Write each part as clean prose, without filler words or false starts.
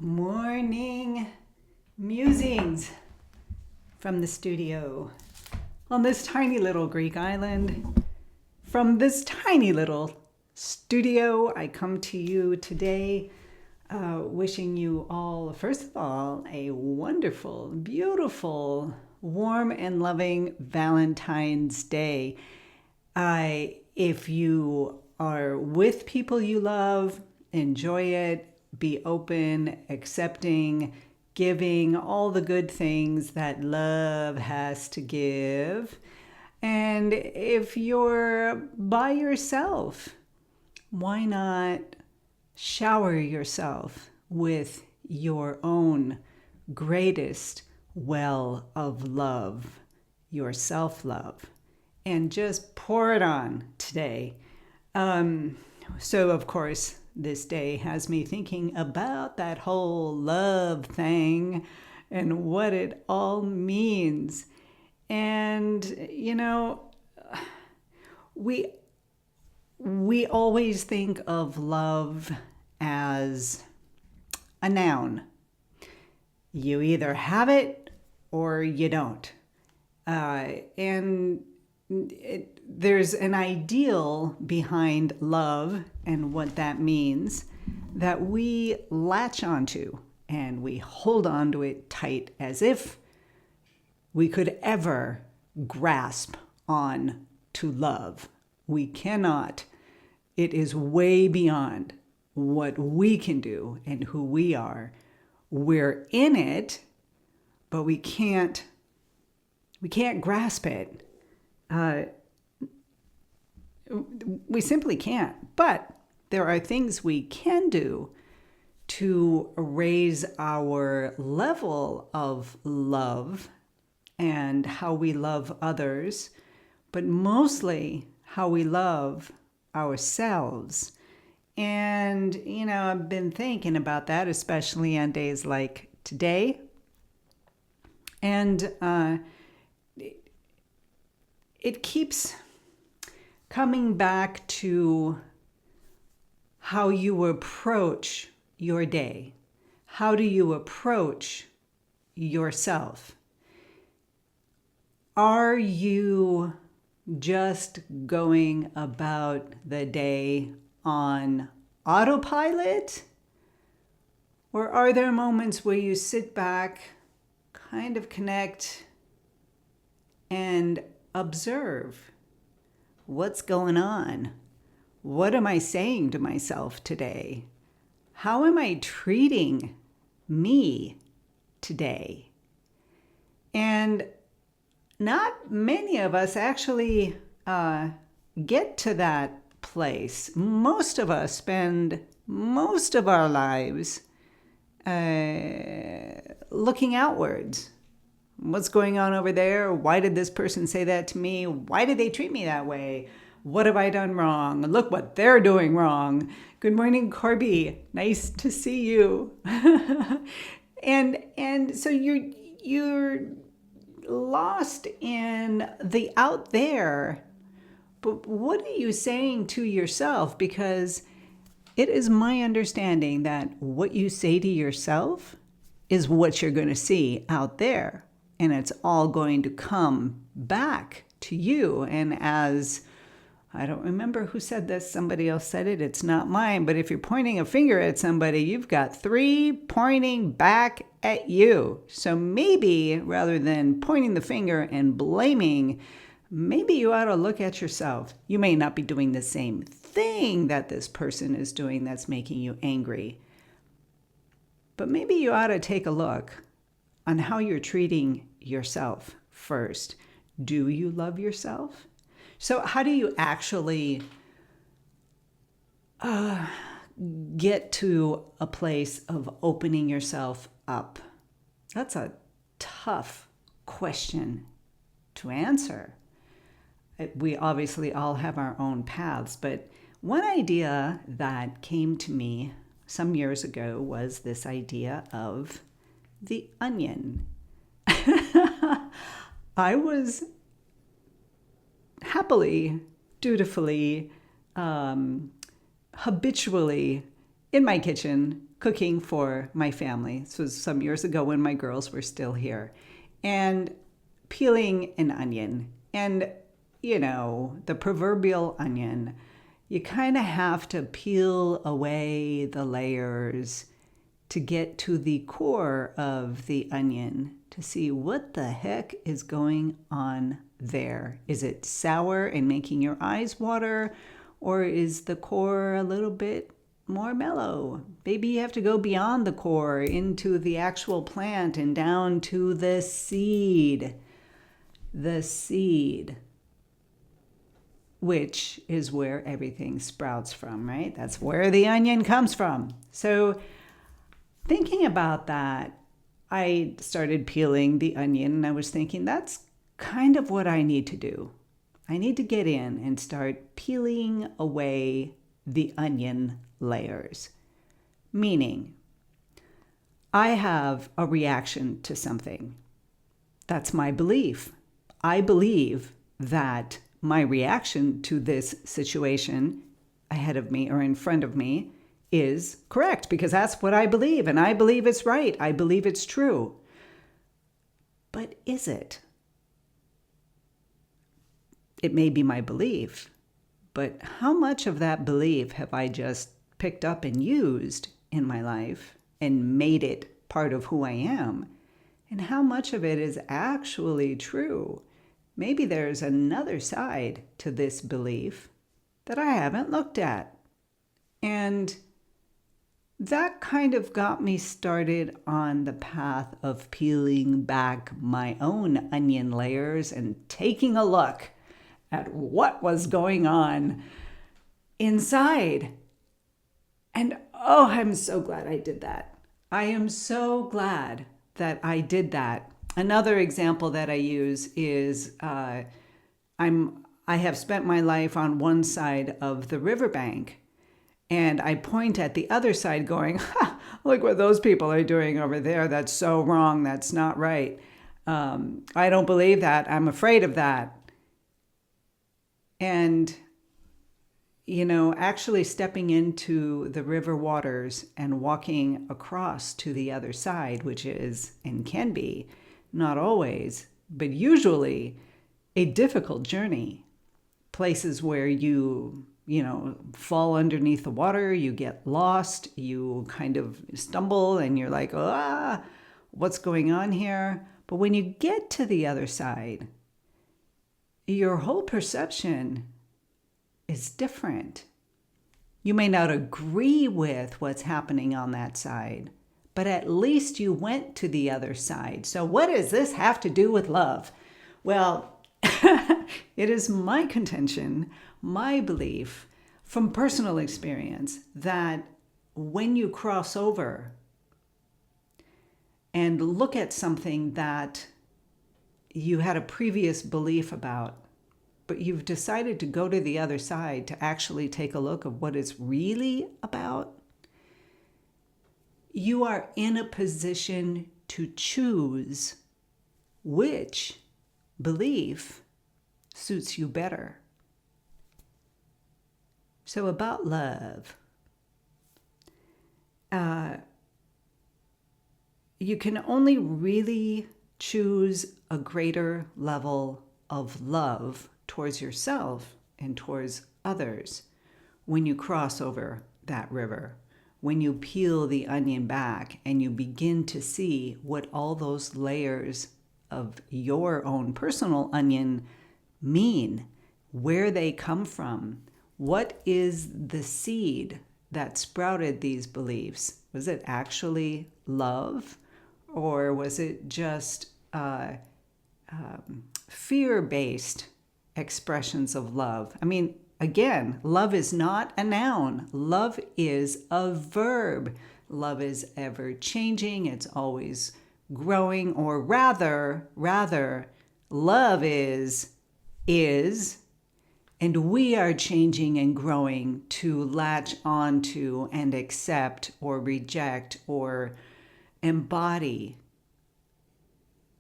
Morning musings from the studio on this tiny little Greek island. From this tiny little studio, I come to you today wishing you all, first of all, a wonderful, beautiful, warm and loving Valentine's Day. If you are with people you love, enjoy it, be open, accepting, giving, all the good things that love has to give. And if you're by yourself, why not shower yourself with your own greatest well of love, your self-love, and just pour it on today. So, of course, this day has me thinking about that whole love thing and what it all means. And, we always think of love as a noun. You either have it or you don't. There's an ideal behind love and what that means that we latch onto and we hold onto it tight as if we could ever grasp on to love. We cannot. It is way beyond what we can do and who we are. We're in it, but we can't grasp it. We simply can't. But there are things we can do to raise our level of love and how we love others, but mostly how we love ourselves. And, I've been thinking about that, especially on days like today. And it keeps coming back to how you approach your day. How do you approach yourself? Are you just going about the day on autopilot? Or are there moments where you sit back, kind of connect, and observe? What's going on? What am I saying to myself today? How am I treating me today? And not many of us actually get to that place. Most of us spend most of our lives looking outwards. What's going on over there? Why did this person say that to me? Why did they treat me that way? What have I done wrong? Look what they're doing wrong. Good morning, Corby. Nice to see you. and so you're lost in the out there. But what are you saying to yourself? Because it is my understanding that what you say to yourself is what you're going to see out there. And it's all going to come back to you. And as, I don't remember who said this, somebody else said it, it's not mine, but if you're pointing a finger at somebody, you've got 3 pointing back at you. So maybe rather than pointing the finger and blaming, maybe you ought to look at yourself. You may not be doing the same thing that this person is doing that's making you angry, but maybe you ought to take a look on how you're treating yourself first. Do you love yourself? So how do you actually get to a place of opening yourself up? That's a tough question to answer. We obviously all have our own paths, but one idea that came to me some years ago was this idea of the onion. I was happily, dutifully, habitually in my kitchen cooking for my family. This was some years ago when my girls were still here. And peeling an onion. And, the proverbial onion, you kind of have to peel away the layers to get to the core of the onion to see what the heck is going on there. Is it sour and making your eyes water, or is the core a little bit more mellow? Maybe you have to go beyond the core into the actual plant and down to the seed. The seed, which is where everything sprouts from, right? That's where the onion comes from. So thinking about that, I started peeling the onion and I was thinking that's kind of what I need to do. I need to get in and start peeling away the onion layers. Meaning, I have a reaction to something. That's my belief. I believe that my reaction to this situation ahead of me or in front of me is correct because that's what I believe, and I believe it's right. I believe it's true. But is it? It may be my belief, but how much of that belief have I just picked up and used in my life and made it part of who I am? And how much of it is actually true? Maybe there's another side to this belief that I haven't looked at. And that kind of got me started on the path of peeling back my own onion layers and taking a look at what was going on inside. And oh, I'm so glad I did that. I am so glad that I did that. Another example that I use is I have spent my life on one side of the riverbank, and I point at the other side going, look what those people are doing over there. That's so wrong. That's not right. I don't believe that. I'm afraid of that. And, actually stepping into the river waters and walking across to the other side, which is and can be, not always, but usually a difficult journey. Places where you fall underneath the water, you get lost, you kind of stumble and you're like, what's going on here? But when you get to the other side, your whole perception is different. You may not agree with what's happening on that side, but at least you went to the other side. So what does this have to do with love? Well, it is my contention, my belief from personal experience that when you cross over and look at something that you had a previous belief about, but you've decided to go to the other side to actually take a look of what it's really about, you are in a position to choose which belief suits you better. So about love, you can only really choose a greater level of love towards yourself and towards others when you cross over that river, when you peel the onion back and you begin to see what all those layers of your own personal onion mean, where they come from. What is the seed that sprouted these beliefs? Was it actually love, or was it just fear-based expressions of love? I mean, again, love is not a noun. Love is a verb. Love is ever changing. It's always growing, or rather, love is, and we are changing and growing to latch onto and accept or reject or embody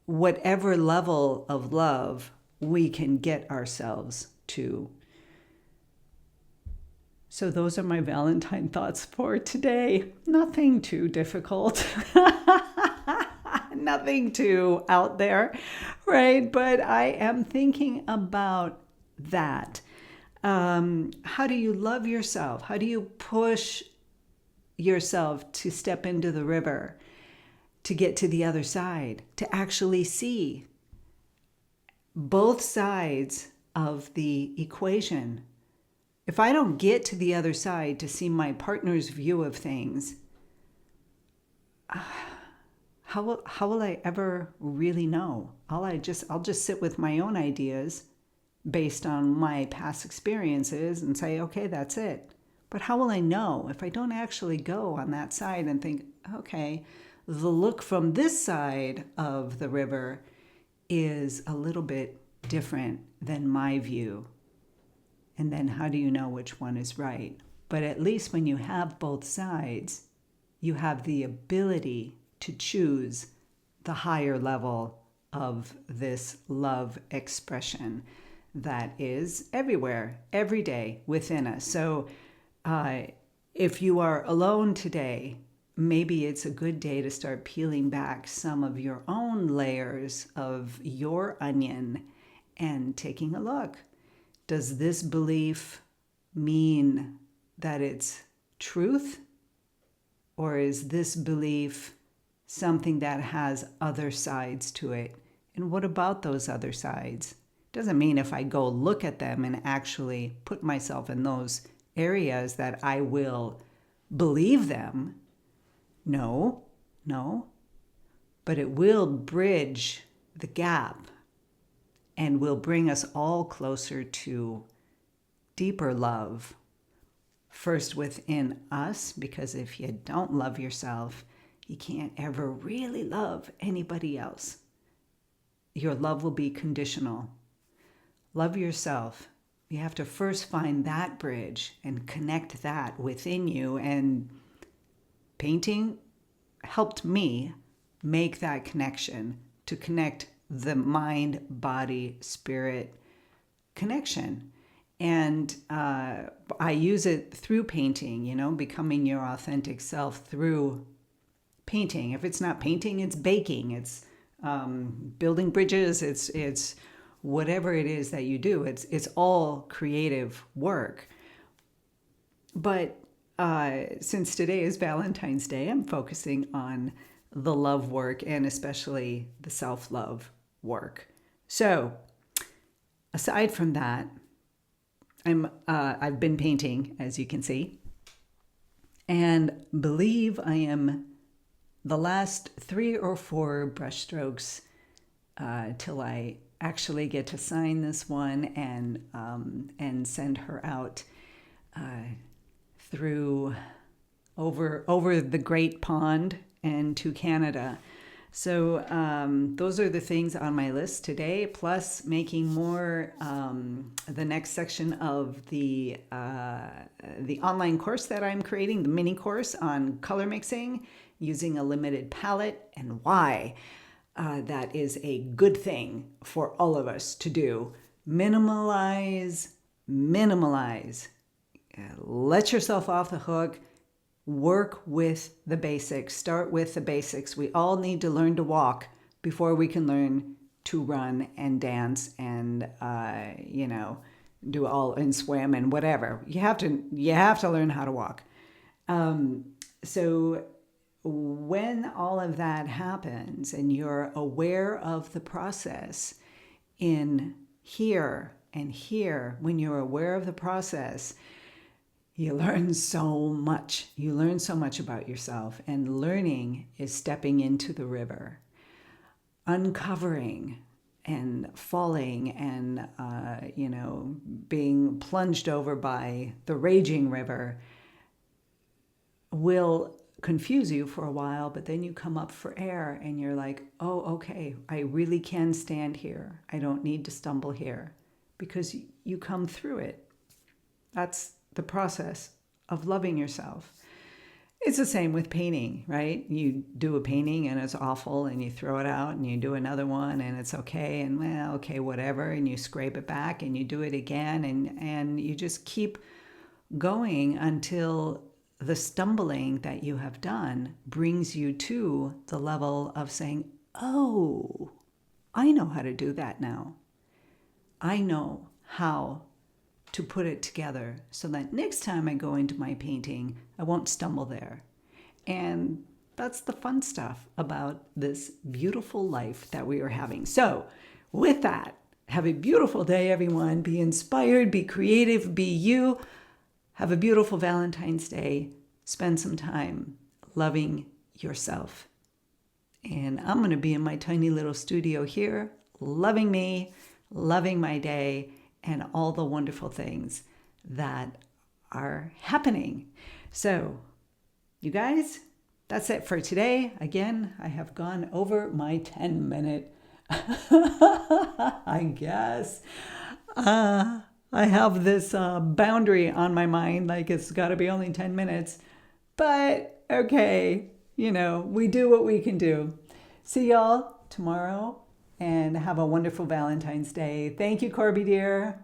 whatever level of love we can get ourselves to. So those are my Valentine thoughts for today. Nothing too difficult. Nothing too out there, right? But I am thinking about that. How do you love yourself? How do you push yourself to step into the river, to get to the other side, to actually see both sides of the equation? If I don't get to the other side to see my partner's view of things, how will I ever really know? I'll just sit with my own ideas based on my past experiences and say, okay, that's it. But how will I know if I don't actually go on that side and think, okay, the look from this side of the river is a little bit different than my view? And then how do you know which one is right? But at least when you have both sides, you have the ability to choose the higher level of this love expression that is everywhere, every day within us. So if you are alone today, maybe it's a good day to start peeling back some of your own layers of your onion and taking a look. Does this belief mean that it's truth? Or is this belief something that has other sides to it? And what about those other sides? Doesn't mean if I go look at them and actually put myself in those areas that I will believe them. No. But it will bridge the gap and will bring us all closer to deeper love. First within us, because if you don't love yourself, you can't ever really love anybody else. Your love will be conditional. Love yourself. You have to first find that bridge and connect that within you. And painting helped me make that connection, to connect the mind, body, spirit connection. And I use it through painting, becoming your authentic self through painting. If it's not painting, it's baking, it's building bridges, it's whatever it is that you do. It's all creative work. But since today is Valentine's Day, I'm focusing on the love work and especially the self-love work. So aside from that, I've been painting, as you can see, and believe I am the last 3 or 4 brush strokes till I actually get to sign this one and send her out through over the Great Pond and to Canada. So those are the things on my list today, plus making more the next section of the online course that I'm creating, the mini course on color mixing using a limited palette, and why that is a good thing for all of us to do. Minimalize. Let yourself off the hook. Work with the basics. Start with the basics. We all need to learn to walk before we can learn to run and dance and do all and swim and whatever. You have to learn how to walk. So when all of that happens and you're aware of the process in here and here, when you're aware of the process, you learn so much. You learn so much about yourself. And learning is stepping into the river, uncovering and falling and, being plunged over by the raging river will confuse you for a while, but then you come up for air and you're like, oh, okay, I really can stand here. I don't need to stumble here, because you come through it. That's the process of loving yourself. It's the same with painting, right? You do a painting and it's awful and you throw it out and you do another one and it's okay and okay, whatever, and you scrape it back and you do it again and you just keep going until the stumbling that you have done brings you to the level of saying, oh, I know how to do that now. I know how to put it together so that next time I go into my painting, I won't stumble there. And that's the fun stuff about this beautiful life that we are having. So with that, have a beautiful day, everyone. Be inspired, be creative, be you. Have a beautiful Valentine's Day. Spend some time loving yourself. And I'm going to be in my tiny little studio here, loving me, loving my day, and all the wonderful things that are happening. So, you guys, that's it for today. Again, I have gone over my 10-minute, I guess. I have this boundary on my mind, like it's got to be only 10 minutes. But, okay, we do what we can do. See y'all tomorrow, and have a wonderful Valentine's Day. Thank you, Corby dear.